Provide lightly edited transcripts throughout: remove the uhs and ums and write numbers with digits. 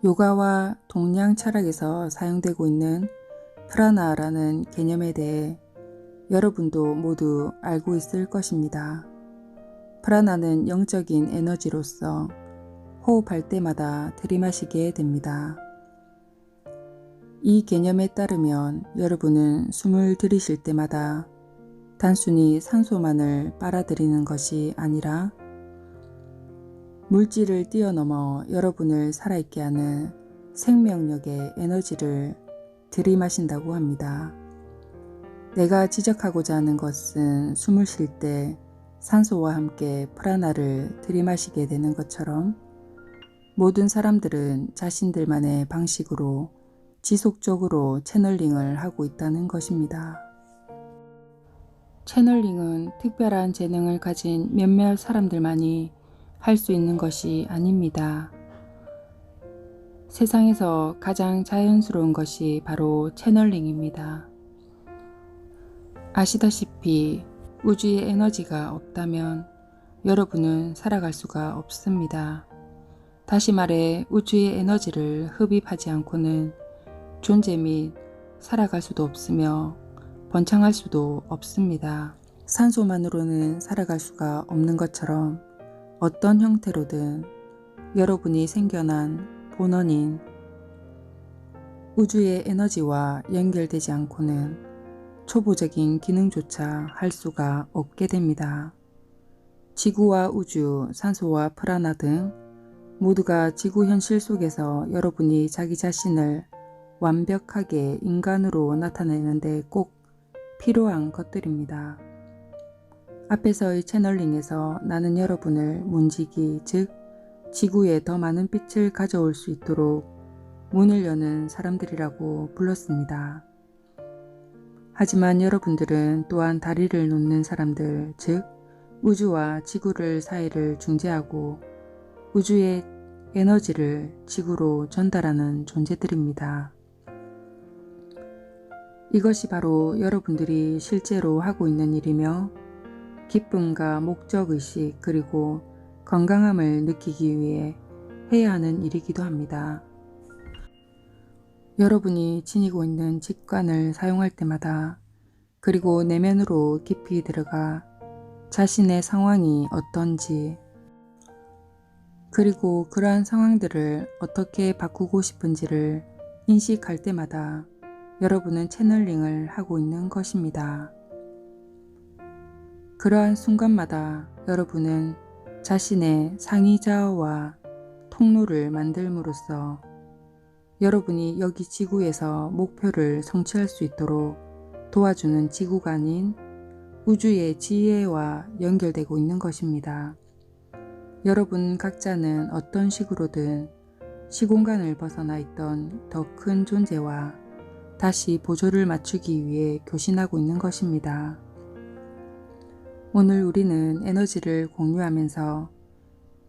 요가와 동양 철학에서 사용되고 있는 프라나라는 개념에 대해 여러분도 모두 알고 있을 것입니다. 프라나는 영적인 에너지로서 호흡할 때마다 들이마시게 됩니다. 이 개념에 따르면 여러분은 숨을 들이쉴 때마다 단순히 산소만을 빨아들이는 것이 아니라 물질을 뛰어넘어 여러분을 살아있게 하는 생명력의 에너지를 들이마신다고 합니다. 내가 지적하고자 하는 것은 숨을 쉴 때 산소와 함께 프라나를 들이마시게 되는 것처럼 모든 사람들은 자신들만의 방식으로 지속적으로 채널링을 하고 있다는 것입니다. 채널링은 특별한 재능을 가진 몇몇 사람들만이 할 수 있는 것이 아닙니다. 세상에서 가장 자연스러운 것이 바로 채널링입니다. 아시다시피 우주의 에너지가 없다면 여러분은 살아갈 수가 없습니다. 다시 말해 우주의 에너지를 흡입하지 않고는 존재 및 살아갈 수도 없으며 번창할 수도 없습니다. 산소만으로는 살아갈 수가 없는 것처럼 어떤 형태로든 여러분이 생겨난 본원인 우주의 에너지와 연결되지 않고는 초보적인 기능조차 할 수가 없게 됩니다. 지구와 우주, 산소와 프라나 등 모두가 지구 현실 속에서 여러분이 자기 자신을 완벽하게 인간으로 나타내는 데 꼭 필요한 것들입니다. 앞에서의 채널링에서 나는 여러분을 문지기, 즉 지구에 더 많은 빛을 가져올 수 있도록 문을 여는 사람들이라고 불렀습니다. 하지만 여러분들은 또한 다리를 놓는 사람들, 즉 우주와 지구를 사이를 중재하고 우주의 에너지를 지구로 전달하는 존재들입니다. 이것이 바로 여러분들이 실제로 하고 있는 일이며 기쁨과 목적의식 그리고 건강함을 느끼기 위해 해야 하는 일이기도 합니다. 여러분이 지니고 있는 직관을 사용할 때마다 그리고 내면으로 깊이 들어가 자신의 상황이 어떤지 그리고 그러한 상황들을 어떻게 바꾸고 싶은지를 인식할 때마다 여러분은 채널링을 하고 있는 것입니다. 그러한 순간마다 여러분은 자신의 상의자어와 통로를 만들므로써 여러분이 여기 지구에서 목표를 성취할 수 있도록 도와주는 지구가 아닌 우주의 지혜와 연결되고 있는 것입니다. 여러분 각자는 어떤 식으로든 시공간을 벗어나 있던 더 큰 존재와 다시 보조를 맞추기 위해 교신하고 있는 것입니다. 오늘 우리는 에너지를 공유하면서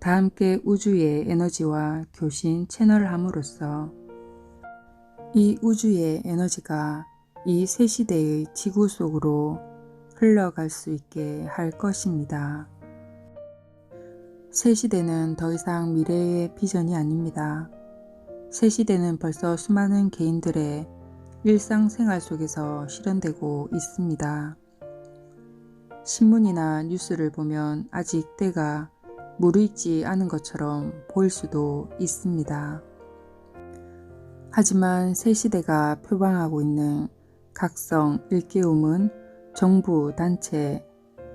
다 함께 우주의 에너지와 교신 채널함으로써 이 우주의 에너지가 이 새 시대의 지구 속으로 흘러갈 수 있게 할 것입니다. 새 시대는 더 이상 미래의 비전이 아닙니다. 새 시대는 벌써 수많은 개인들의 일상생활 속에서 실현되고 있습니다. 신문이나 뉴스를 보면 아직 때가 무르익지 않은 것처럼 보일 수도 있습니다. 하지만 새 시대가 표방하고 있는 각성, 일깨움은 정부, 단체,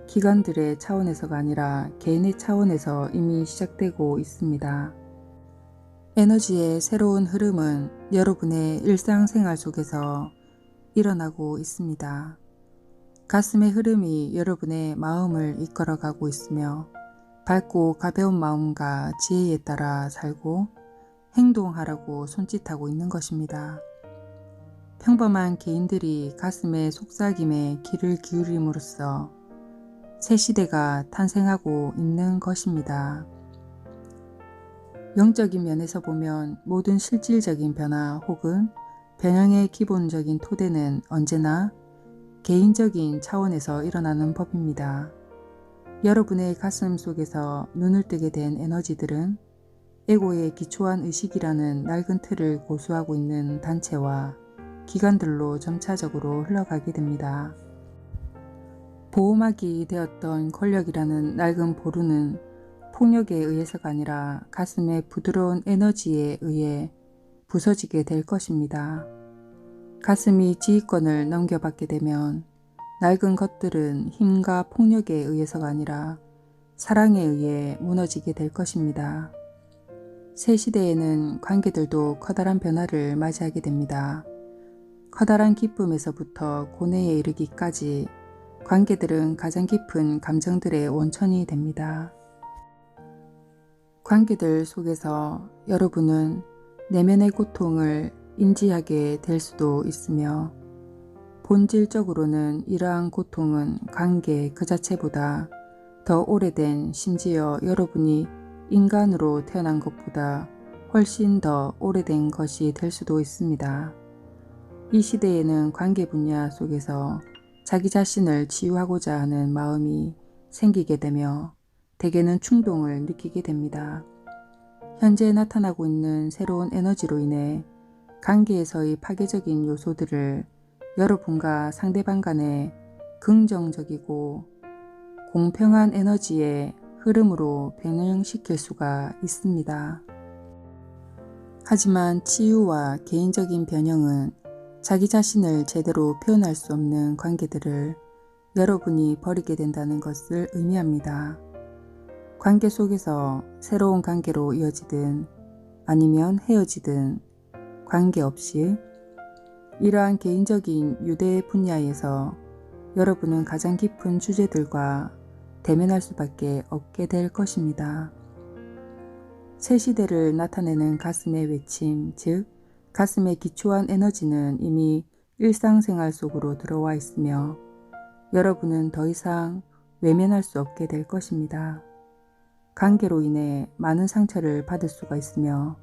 기관들의 차원에서가 아니라 개인의 차원에서 이미 시작되고 있습니다. 에너지의 새로운 흐름은 여러분의 일상생활 속에서 일어나고 있습니다. 가슴의 흐름이 여러분의 마음을 이끌어가고 있으며 밝고 가벼운 마음과 지혜에 따라 살고 행동하라고 손짓하고 있는 것입니다. 평범한 개인들이 가슴의 속삭임에 귀를 기울임으로써 새 시대가 탄생하고 있는 것입니다. 영적인 면에서 보면 모든 실질적인 변화 혹은 변형의 기본적인 토대는 언제나 개인적인 차원에서 일어나는 법입니다. 여러분의 가슴 속에서 눈을 뜨게 된 에너지들은 에고의 기초한 의식이라는 낡은 틀을 고수하고 있는 단체와 기관들로 점차적으로 흘러가게 됩니다. 보호막이 되었던 권력이라는 낡은 보루는 폭력에 의해서가 아니라 가슴의 부드러운 에너지에 의해 부서지게 될 것입니다. 가슴이 지휘권을 넘겨받게 되면 낡은 것들은 힘과 폭력에 의해서가 아니라 사랑에 의해 무너지게 될 것입니다. 새 시대에는 관계들도 커다란 변화를 맞이하게 됩니다. 커다란 기쁨에서부터 고뇌에 이르기까지 관계들은 가장 깊은 감정들의 원천이 됩니다. 관계들 속에서 여러분은 내면의 고통을 인지하게 될 수도 있으며 본질적으로는 이러한 고통은 관계 그 자체보다 더 오래된, 심지어 여러분이 인간으로 태어난 것보다 훨씬 더 오래된 것이 될 수도 있습니다. 이 시대에는 관계 분야 속에서 자기 자신을 치유하고자 하는 마음이 생기게 되며 대개는 충동을 느끼게 됩니다. 현재 나타나고 있는 새로운 에너지로 인해 관계에서의 파괴적인 요소들을 여러분과 상대방 간의 긍정적이고 공평한 에너지의 흐름으로 변형시킬 수가 있습니다. 하지만 치유와 개인적인 변형은 자기 자신을 제대로 표현할 수 없는 관계들을 여러분이 버리게 된다는 것을 의미합니다. 관계 속에서 새로운 관계로 이어지든 아니면 헤어지든 관계없이 이러한 개인적인 유대 분야에서 여러분은 가장 깊은 주제들과 대면할 수밖에 없게 될 것입니다. 새 시대를 나타내는 가슴의 외침, 즉 가슴의 기초한 에너지는 이미 일상생활 속으로 들어와 있으며 여러분은 더 이상 외면할 수 없게 될 것입니다. 관계로 인해 많은 상처를 받을 수가 있으며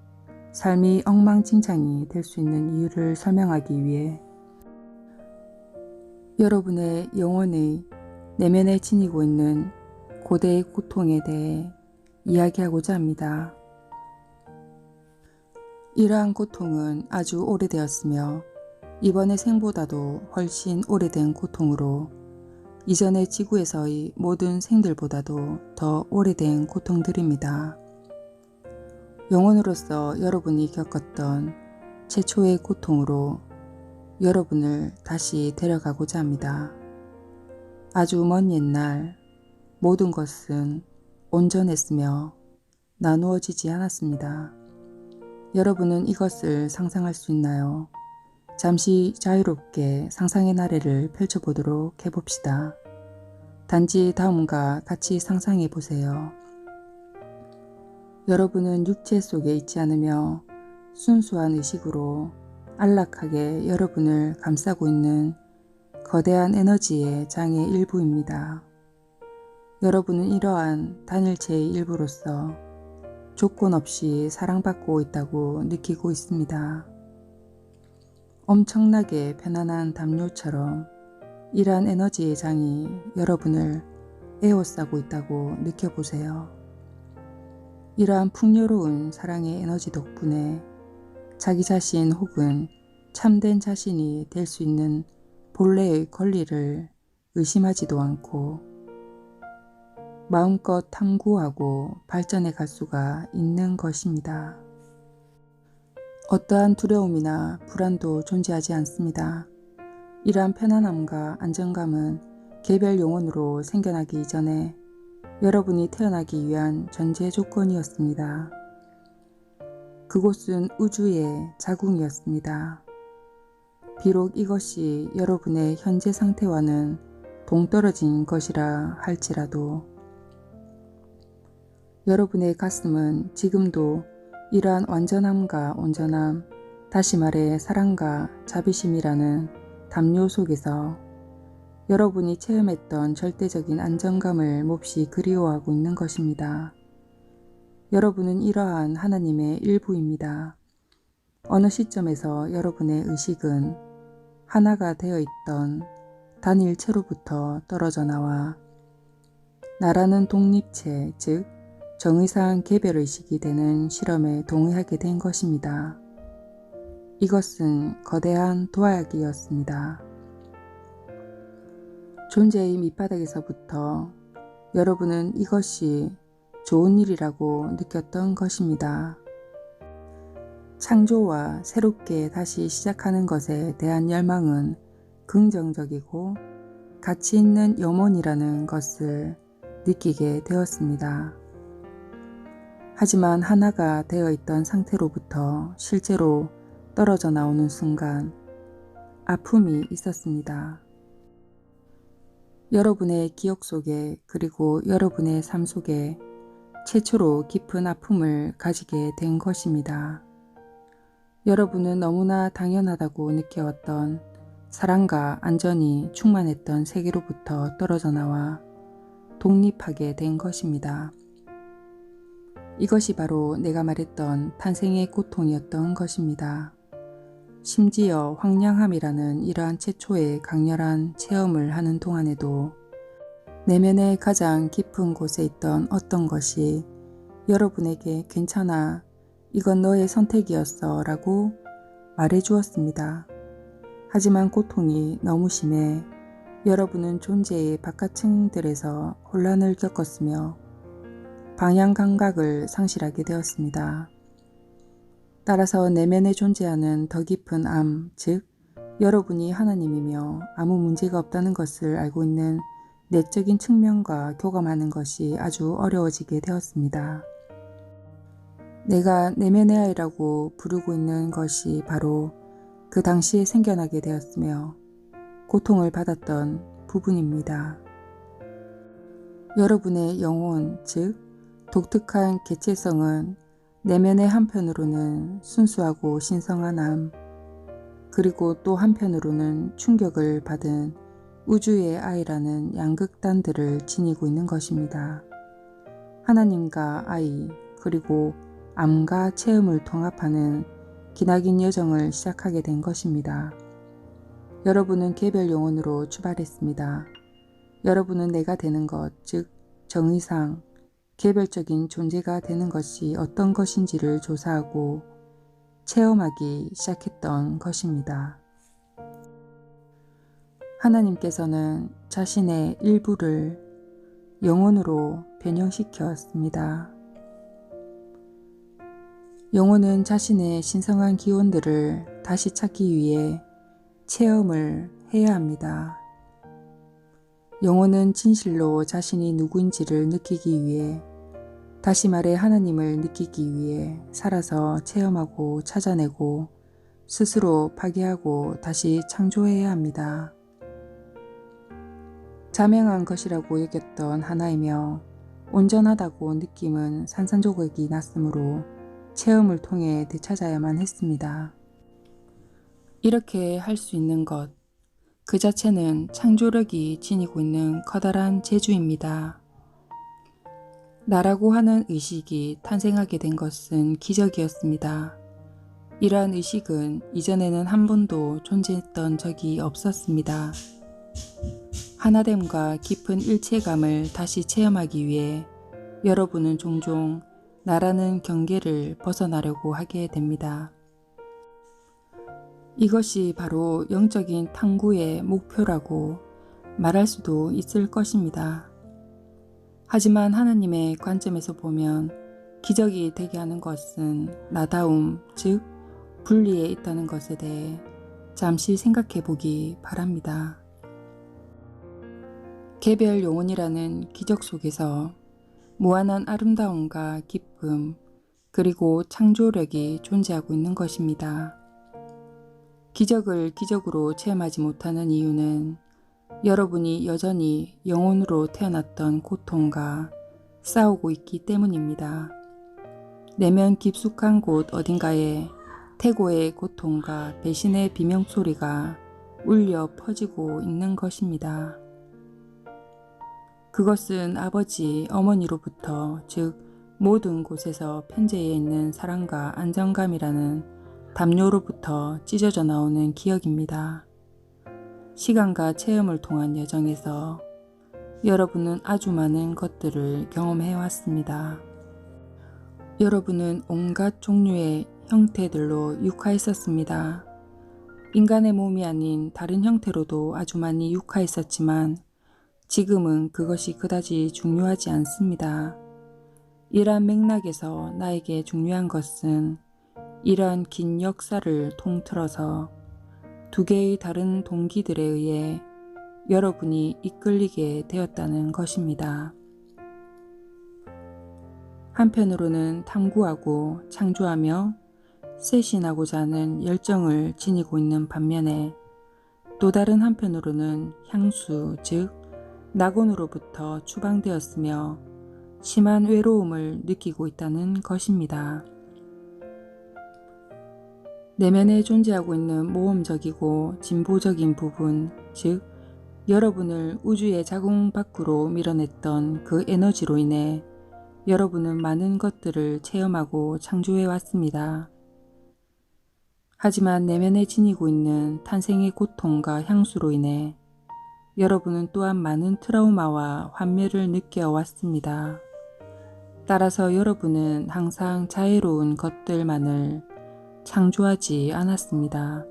삶이 엉망진창이 될 수 있는 이유를 설명하기 위해 여러분의 영혼의 내면에 지니고 있는 고대의 고통에 대해 이야기하고자 합니다. 이러한 고통은 아주 오래되었으며 이번의 생보다도 훨씬 오래된 고통으로 이전의 지구에서의 모든 생들보다도 더 오래된 고통들입니다. 영혼으로서 여러분이 겪었던 최초의 고통으로 여러분을 다시 데려가고자 합니다. 아주 먼 옛날 모든 것은 온전했으며 나누어지지 않았습니다. 여러분은 이것을 상상할 수 있나요? 잠시 자유롭게 상상의 나래를 펼쳐보도록 해봅시다. 단지 다음과 같이 상상해 보세요. 여러분은 육체 속에 있지 않으며 순수한 의식으로 안락하게 여러분을 감싸고 있는 거대한 에너지의 장의 일부입니다. 여러분은 이러한 단일체의 일부로서 조건 없이 사랑받고 있다고 느끼고 있습니다. 엄청나게 편안한 담요처럼 이러한 에너지의 장이 여러분을 에워싸고 있다고 느껴보세요. 이러한 풍요로운 사랑의 에너지 덕분에 자기 자신 혹은 참된 자신이 될 수 있는 본래의 권리를 의심하지도 않고 마음껏 탐구하고 발전해 갈 수가 있는 것입니다. 어떠한 두려움이나 불안도 존재하지 않습니다. 이러한 편안함과 안정감은 개별 영혼으로 생겨나기 이전에 여러분이 태어나기 위한 전제 조건이었습니다. 그곳은 우주의 자궁이었습니다. 비록 이것이 여러분의 현재 상태와는 동떨어진 것이라 할지라도 여러분의 가슴은 지금도 이러한 완전함과 온전함, 다시 말해 사랑과 자비심이라는 담요 속에서 여러분이 체험했던 절대적인 안정감을 몹시 그리워하고 있는 것입니다. 여러분은 이러한 하나님의 일부입니다. 어느 시점에서 여러분의 의식은 하나가 되어 있던 단일체로부터 떨어져 나와 나라는 독립체, 즉 정의상 개별의식이 되는 실험에 동의하게 된 것입니다. 이것은 거대한 도약이었습니다. 존재의 밑바닥에서부터 여러분은 이것이 좋은 일이라고 느꼈던 것입니다. 창조와 새롭게 다시 시작하는 것에 대한 열망은 긍정적이고 가치 있는 염원이라는 것을 느끼게 되었습니다. 하지만 하나가 되어 있던 상태로부터 실제로 떨어져 나오는 순간 아픔이 있었습니다. 여러분의 기억 속에 그리고 여러분의 삶 속에 최초로 깊은 아픔을 가지게 된 것입니다. 여러분은 너무나 당연하다고 느껴왔던 사랑과 안전이 충만했던 세계로부터 떨어져 나와 독립하게 된 것입니다. 이것이 바로 내가 말했던 탄생의 고통이었던 것입니다. 심지어 황량함이라는 이러한 최초의 강렬한 체험을 하는 동안에도 내면의 가장 깊은 곳에 있던 어떤 것이 여러분에게 괜찮아, 이건 너의 선택이었어 라고 말해주었습니다. 하지만 고통이 너무 심해 여러분은 존재의 바깥층들에서 혼란을 겪었으며 방향 감각을 상실하게 되었습니다. 따라서 내면에 존재하는 더 깊은 암, 즉 여러분이 하나님이며 아무 문제가 없다는 것을 알고 있는 내적인 측면과 교감하는 것이 아주 어려워지게 되었습니다. 내가 내면의 아이라고 부르고 있는 것이 바로 그 당시에 생겨나게 되었으며 고통을 받았던 부분입니다. 여러분의 영혼, 즉 독특한 개체성은 내면의 한편으로는 순수하고 신성한 암, 그리고 또 한편으로는 충격을 받은 우주의 아이라는 양극단들을 지니고 있는 것입니다. 하나님과 아이, 그리고 암과 체험을 통합하는 기나긴 여정을 시작하게 된 것입니다. 여러분은 개별 영혼으로 출발했습니다. 여러분은 내가 되는 것, 즉 정의상 개별적인 존재가 되는 것이 어떤 것인지를 조사하고 체험하기 시작했던 것입니다. 하나님께서는 자신의 일부를 영혼으로 변형시켰습니다. 영혼은 자신의 신성한 기원들을 다시 찾기 위해 체험을 해야 합니다. 영혼은 진실로 자신이 누구인지를 느끼기 위해, 다시 말해 하나님을 느끼기 위해 살아서 체험하고 찾아내고 스스로 파괴하고 다시 창조해야 합니다. 자명한 것이라고 여겼던 하나이며 온전하다고 느낌은 산산조각이 났으므로 체험을 통해 되찾아야만 했습니다. 이렇게 할 수 있는 것, 그 자체는 창조력이 지니고 있는 커다란 재주입니다. 나라고 하는 의식이 탄생하게 된 것은 기적이었습니다. 이러한 의식은 이전에는 한 번도 존재했던 적이 없었습니다. 하나됨과 깊은 일체감을 다시 체험하기 위해 여러분은 종종 나라는 경계를 벗어나려고 하게 됩니다. 이것이 바로 영적인 탐구의 목표라고 말할 수도 있을 것입니다. 하지만 하나님의 관점에서 보면 기적이 되게 하는 것은 나다움, 즉 분리에 있다는 것에 대해 잠시 생각해 보기 바랍니다. 개별 영혼이라는 기적 속에서 무한한 아름다움과 기쁨, 그리고 창조력이 존재하고 있는 것입니다. 기적을 기적으로 체험하지 못하는 이유는 여러분이 여전히 영혼으로 태어났던 고통과 싸우고 있기 때문입니다. 내면 깊숙한 곳 어딘가에 태고의 고통과 배신의 비명소리가 울려 퍼지고 있는 것입니다. 그것은 아버지, 어머니로부터, 즉 모든 곳에서 편재해 있는 사랑과 안정감이라는 담요로부터 찢어져 나오는 기억입니다. 시간과 체험을 통한 여정에서 여러분은 아주 많은 것들을 경험해 왔습니다. 여러분은 온갖 종류의 형태들로 육화했었습니다. 인간의 몸이 아닌 다른 형태로도 아주 많이 육화했었지만 지금은 그것이 그다지 중요하지 않습니다. 이러한 맥락에서 나에게 중요한 것은 이러한 긴 역사를 통틀어서 두 개의 다른 동기들에 의해 여러분이 이끌리게 되었다는 것입니다. 한편으로는 탐구하고 창조하며 쇄신하고자 하는 열정을 지니고 있는 반면에 또 다른 한편으로는 향수, 즉 낙원으로부터 추방되었으며 심한 외로움을 느끼고 있다는 것입니다. 내면에 존재하고 있는 모험적이고 진보적인 부분, 즉 여러분을 우주의 자궁 밖으로 밀어냈던 그 에너지로 인해 여러분은 많은 것들을 체험하고 창조해 왔습니다. 하지만 내면에 지니고 있는 탄생의 고통과 향수로 인해 여러분은 또한 많은 트라우마와 환멸을 느껴왔습니다. 따라서 여러분은 항상 자애로운 것들만을 창조하지 않았습니다.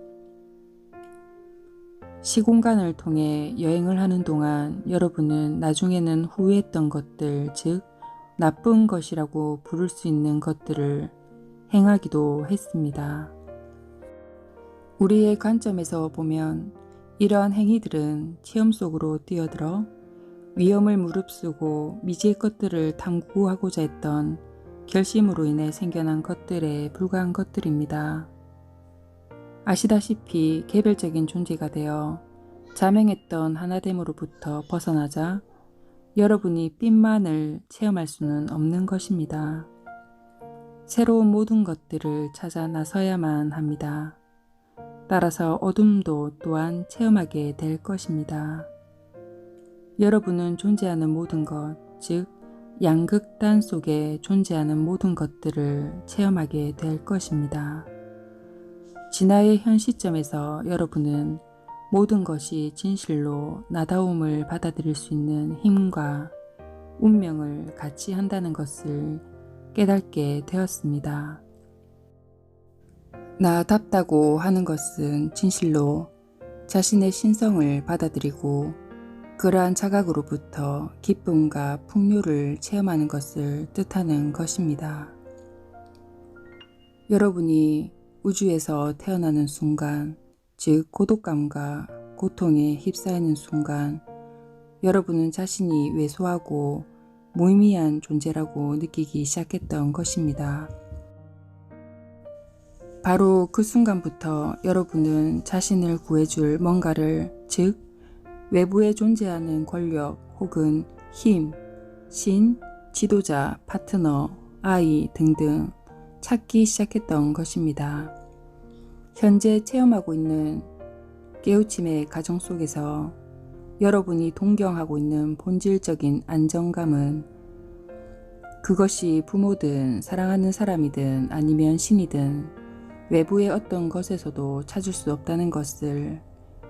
시공간을 통해 여행을 하는 동안 여러분은 나중에는 후회했던 것들, 즉 나쁜 것이라고 부를 수 있는 것들을 행하기도 했습니다. 우리의 관점에서 보면 이러한 행위들은 체험 속으로 뛰어들어 위험을 무릅쓰고 미지의 것들을 탐구하고자 했던 결심으로 인해 생겨난 것들에 불과한 것들입니다. 아시다시피 개별적인 존재가 되어 자명했던 하나됨으로부터 벗어나자 여러분이 빈만을 체험할 수는 없는 것입니다. 새로운 모든 것들을 찾아 나서야만 합니다. 따라서 어둠도 또한 체험하게 될 것입니다. 여러분은 존재하는 모든 것, 즉 양극단 속에 존재하는 모든 것들을 체험하게 될 것입니다. 진화의 현 시점에서 여러분은 모든 것이 진실로 나다움을 받아들일 수 있는 힘과 운명을 같이 한다는 것을 깨닫게 되었습니다. 나답다고 하는 것은 진실로 자신의 신성을 받아들이고 그러한 자각으로부터 기쁨과 풍요를 체험하는 것을 뜻하는 것입니다. 여러분이 우주에서 태어나는 순간, 즉 고독감과 고통에 휩싸이는 순간 여러분은 자신이 왜소하고 무의미한 존재라고 느끼기 시작했던 것입니다. 바로 그 순간부터 여러분은 자신을 구해줄 뭔가를, 즉 외부에 존재하는 권력 혹은 힘, 신, 지도자, 파트너, 아이 등등 찾기 시작했던 것입니다. 현재 체험하고 있는 깨우침의 과정 속에서 여러분이 동경하고 있는 본질적인 안정감은 그것이 부모든 사랑하는 사람이든 아니면 신이든 외부의 어떤 것에서도 찾을 수 없다는 것을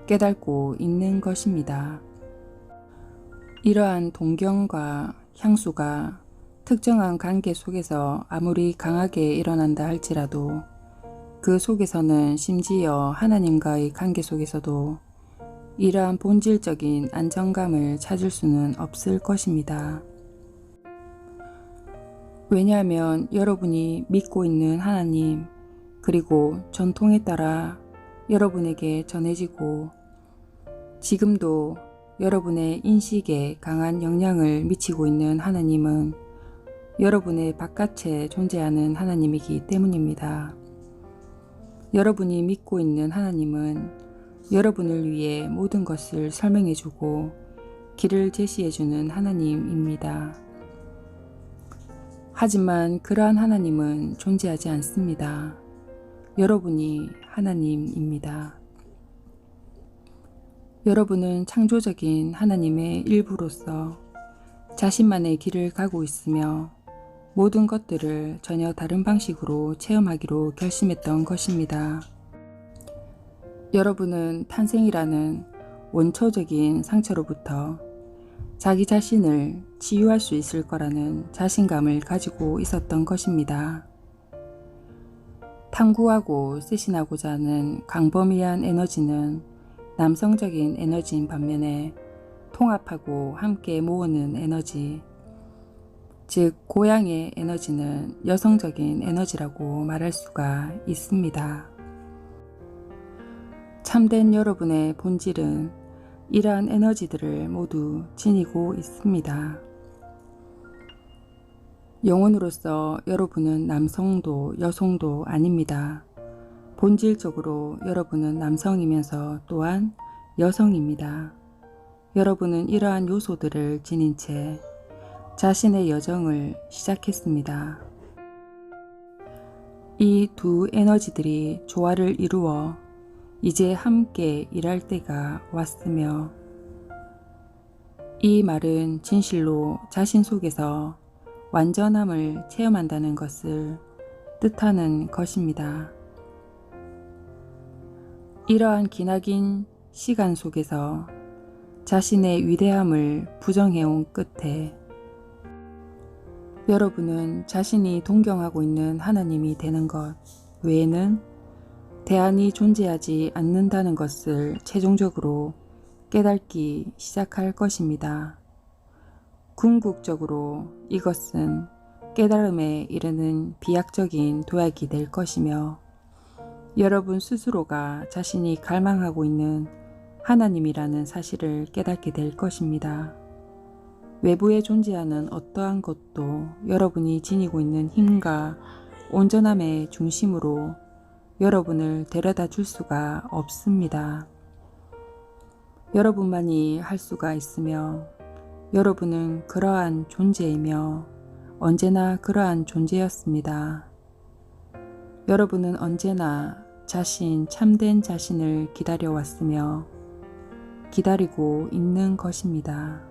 깨닫고 있는 것입니다. 이러한 동경과 향수가 특정한 관계 속에서 아무리 강하게 일어난다 할지라도 그 속에서는 심지어 하나님과의 관계 속에서도 이러한 본질적인 안정감을 찾을 수는 없을 것입니다. 왜냐하면 여러분이 믿고 있는 하나님, 그리고 전통에 따라 여러분에게 전해지고 지금도 여러분의 인식에 강한 영향을 미치고 있는 하나님은 여러분의 바깥에 존재하는 하나님이기 때문입니다. 여러분이 믿고 있는 하나님은 여러분을 위해 모든 것을 설명해주고 길을 제시해주는 하나님입니다. 하지만 그러한 하나님은 존재하지 않습니다. 여러분이 하나님입니다. 여러분은 창조적인 하나님의 일부로서 자신만의 길을 가고 있으며 모든 것들을 전혀 다른 방식으로 체험하기로 결심했던 것입니다. 여러분은 탄생이라는 원초적인 상처로부터 자기 자신을 치유할 수 있을 거라는 자신감을 가지고 있었던 것입니다. 탐구하고 쇄신하고자 하는 광범위한 에너지는 남성적인 에너지인 반면에 통합하고 함께 모으는 에너지, 즉 고양의 에너지는 여성적인 에너지라고 말할 수가 있습니다. 참된 여러분의 본질은 이러한 에너지들을 모두 지니고 있습니다. 영혼으로서 여러분은 남성도 여성도 아닙니다. 본질적으로 여러분은 남성이면서 또한 여성입니다. 여러분은 이러한 요소들을 지닌 채 자신의 여정을 시작했습니다. 이 두 에너지들이 조화를 이루어 이제 함께 일할 때가 왔으며, 이 말은 진실로 자신 속에서 완전함을 체험한다는 것을 뜻하는 것입니다. 이러한 기나긴 시간 속에서 자신의 위대함을 부정해온 끝에 여러분은 자신이 동경하고 있는 하나님이 되는 것 외에는 대안이 존재하지 않는다는 것을 최종적으로 깨닫기 시작할 것입니다. 궁극적으로 이것은 깨달음에 이르는 비약적인 도약이 될 것이며, 여러분 스스로가 자신이 갈망하고 있는 하나님이라는 사실을 깨닫게 될 것입니다. 외부에 존재하는 어떠한 것도 여러분이 지니고 있는 힘과 온전함의 중심으로 여러분을 데려다 줄 수가 없습니다. 여러분만이 할 수가 있으며, 여러분은 그러한 존재이며 언제나 그러한 존재였습니다. 여러분은 언제나 참된 자신을 기다려왔으며 기다리고 있는 것입니다.